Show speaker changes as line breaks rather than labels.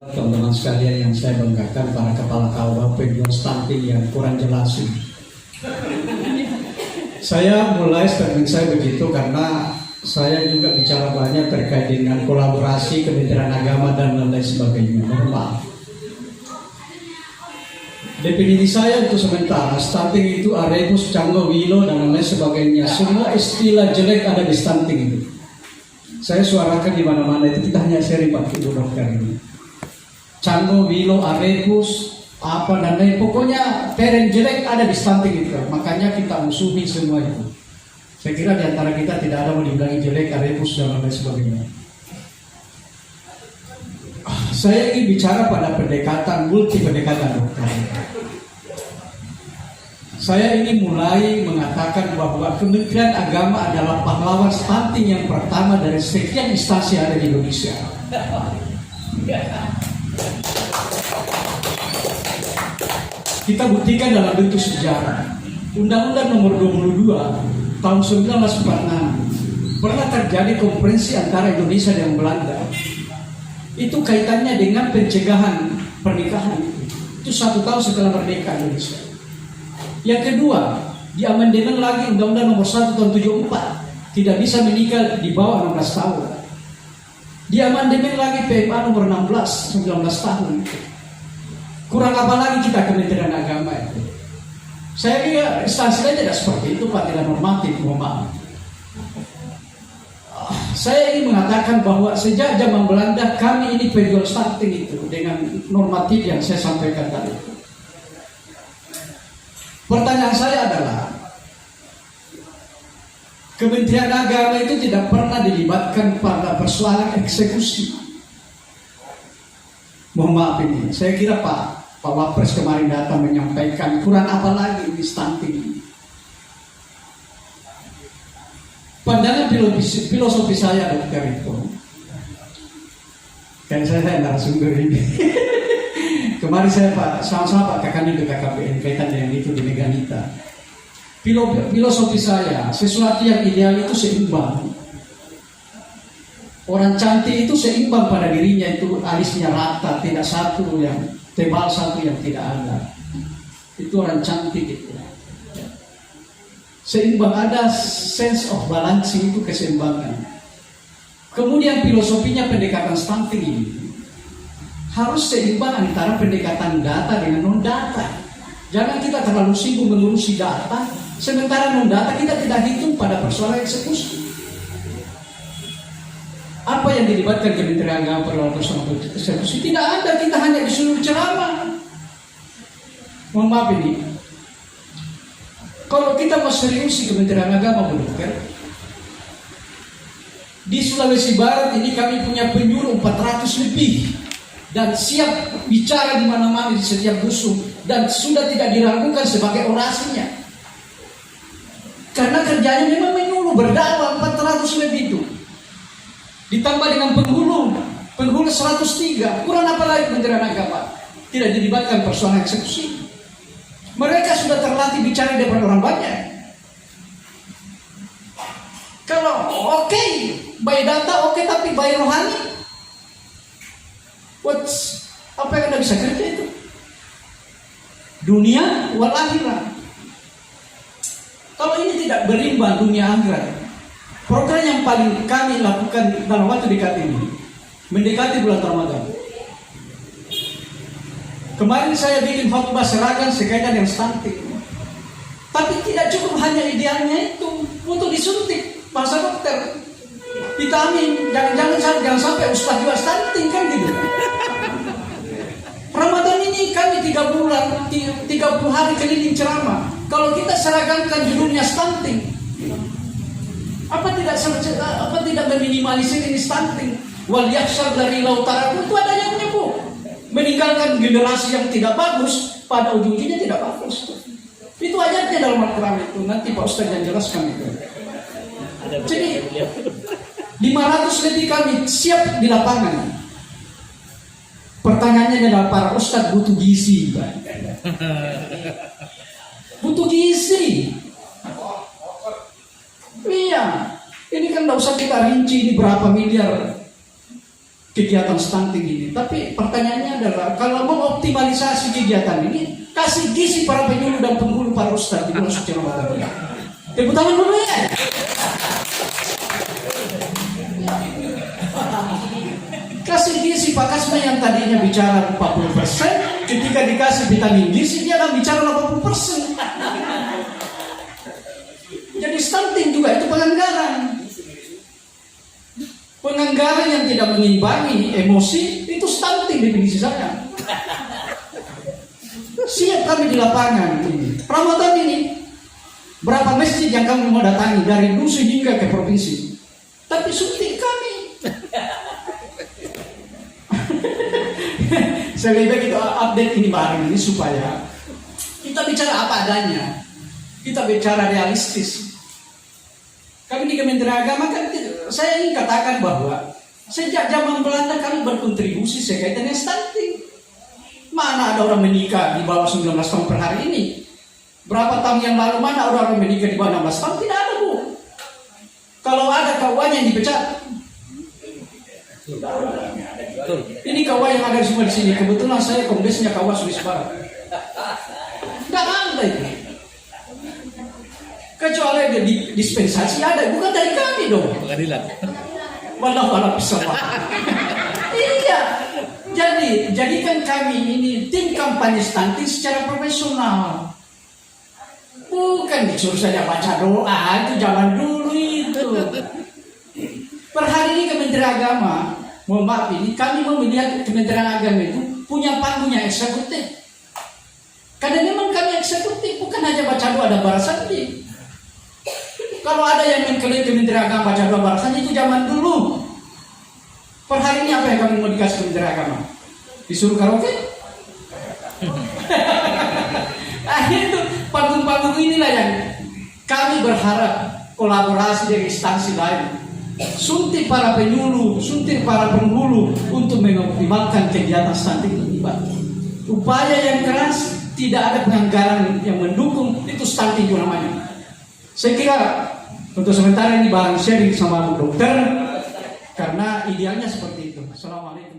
Teman-teman sekalian yang saya banggakan, para kepala KUA penjual stunting yang kurang jelas. Saya mulai statement saya begitu karena saya juga bicara banyak terkait dengan kolaborasi Kementerian Agama dan lain sebagainya. Mohon maaf. Definisi saya untuk sementara, stunting itu arebus, canggo, wilo, dan lain sebagainya. Semua istilah jelek ada di stunting itu. Saya suarakan di mana-mana, itu tidak hanya seri Pak Ibu Dokter ini. Canggo, wilo, arebus, apa dan lain, pokoknya teren jelek ada di stunting itu. Makanya kita musuhi semua itu. Saya kira di antara kita tidak ada mau dibilangi jelek, arebus dan lain sebagainya. Saya ingin bicara pada pendekatan, multi pendekatan dokter. Saya ingin mulai mengatakan bahwa Kementerian Agama adalah pahlawan stunting yang pertama dari sekian instansi yang ada di Indonesia. Kita buktikan dalam bentuk sejarah. Undang-Undang Nomor 22 tahun 1946 pernah terjadi konferensi antara Indonesia dan Belanda. Itu kaitannya dengan pencegahan pernikahan. Itu 1 tahun setelah merdeka Indonesia. Yang kedua, di amandemen lagi Undang-Undang Nomor 1 tahun 74 tidak bisa menikah di bawah 16 tahun. Di amandemen lagi PMA Nomor 16 19 tahun. Kurang apa lagi kita Kementerian Agama itu? Saya kira instansi lain tidak seperti itu Pak, tidak normatif, mohon maaf. Saya ingin mengatakan bahwa sejak zaman Belanda kami ini penjual stunting itu dengan normatif yang saya sampaikan tadi. Pertanyaan saya adalah, Kementerian Agama itu tidak pernah dilibatkan pada persoalan eksekusi. Mohon maaf ini, saya kira Pak Wapres kemarin datang menyampaikan kurang apa lagi ini stunting ini. Pandangan filosofi saya dokter itu, kan saya narasumber ini. Kemarin saya Pak sama-sama Pak Kakani ke KKBN kaitan dengan itu di Meganita. Filosofi saya, sesuatu yang ideal itu seimbang. Orang cantik itu seimbang pada dirinya, itu alisnya rata, tidak satu yang tebal, satu yang tidak ada. Itu orang cantik itu. Seimbang, ada sense of balancing, itu keseimbangan. Kemudian filosofinya pendekatan stunting ini harus seimbang antara pendekatan data dengan non-data. Jangan kita terlalu sibuk mengurusi data, sementara non-data kita tidak hitung pada persoalan eksekusi. Apa yang dilibatkan Kementerian Agama persoalan eksekusi? Tidak ada, kita hanya disuruh ceramah. Mohon maaf ini. Kalau kita mau serius di Kementerian Agama, di Sulawesi Barat ini kami punya penyuluh 400 lebih. Dan siap bicara di mana-mana di setiap dusun, dan sudah tidak diragukan sebagai orasinya. Karena kerjanya memang menyuluh, berdakwah 400 lebih itu. Ditambah dengan penghulu 103, kurang apa lagi Kementerian Agama? Tidak dilibatkan persoalan eksekusi. Mereka sudah terlatih bicara di depan orang banyak. Kalau oke, by data oke, tapi by rohani, apa yang Anda bisa kerja itu? Dunia wal akhirat. Kalau ini tidak berimbang dunia akhirat, program yang paling kami lakukan dalam waktu dekat ini, mendekati bulan Ramadan. Kemarin saya bikin khotbah seragam sekaitan yang stunting. Tapi tidak cukup hanya idealnya itu untuk disuntik bahasa dokter. Vitamin, jangan sampai ustaz juga stunting kan gitu. Ramadan ini kami 3 bulan, 30 hari keliling ceramah. Kalau kita seragamkan judulnya stunting, apa tidak meminimalisir ini stunting? Wal yakhshar dari lautara itu ada yang menyebut meninggalkan generasi yang tidak bagus, pada ujung-ujungnya tidak bagus. Itu ayatnya dalam Al-Quran itu. Nanti Pak Ustaz yang jelaskan itu. Jadi 500 lebih kami siap di lapangan. Pertanyaannya adalah para ustadz butuh gizi, Pak. Butuh gizi. Iya. Ini kan tidak usah kita rinci ini berapa miliar kegiatan stunting ini. Tapi pertanyaannya adalah, kalau mau optimalisasi kegiatan ini, kasih gizi para penyuluh dan penghulu para ustadz di bulan suci Ramadan. Tepuk tangan dulu ya. Kasih gizi Pak Kasma yang tadinya bicara 40%, ketika dikasih vitamin gizi dia akan bicara 80%. Jadi stunting juga itu penganggaran. Penganggaran yang tidak mengimbangi emosi itu stunting definisi saya. Siap kami di lapangan ini. Ramadan ini berapa masjid yang kami mau datangi dari dusun hingga ke provinsi. Tapi suntik kami. Saya lebih baik itu update ini bareng ini supaya kita bicara apa adanya. Kita bicara realistis. Kami di Kementerian Agama kan, saya ingin katakan bahwa sejak zaman Belanda kami berkontribusi sekaitan dengan stunting. Mana ada orang menikah di bawah 19 tahun per hari ini? Berapa tahun yang lalu mana orang menikah di bawah 16 tahun? Tidak ada, Bu. Kalau ada kawan yang dipecat. Ini kawan yang ada semua di sini. Kebetulan saya kombesnya kawan Sulawesi Barat. Tidak ada itu. Kecuali ada dispensasi ada, bukan dari kami dong.
Pengadilan.
Walau bisa. Iya. Jadi jadikan kami ini tim kampanye stunting secara profesional. Bukan disuruh saja baca doa, itu zaman dulu itu. Per hari ini Kementerian Agama, mohon maaf ini, kami mau melihat Kementerian Agama itu punya panggungnya eksekutif. Karena memang kami eksekutif, bukan hanya baca doa dan barasati. Kalau ada yang mengklaim Kementerian Agama baca doa barasati itu zaman dulu. Per hari ini apa yang kami mau dikasih Kementerian Agama? Disuruh karaoke? Nah itu panggung-panggung inilah yang kami berharap kolaborasi dengan instansi lain. Suntik para penyuluh, suntik para penghulu untuk mengoptimalkan kegiatan stunting terlibat. Upaya yang keras, tidak ada penganggaran yang mendukung, itu stunting itu namanya. Saya kira untuk sementara ini bahan sharing sama Bu Dokter, karena idealnya seperti itu. Assalamualaikum.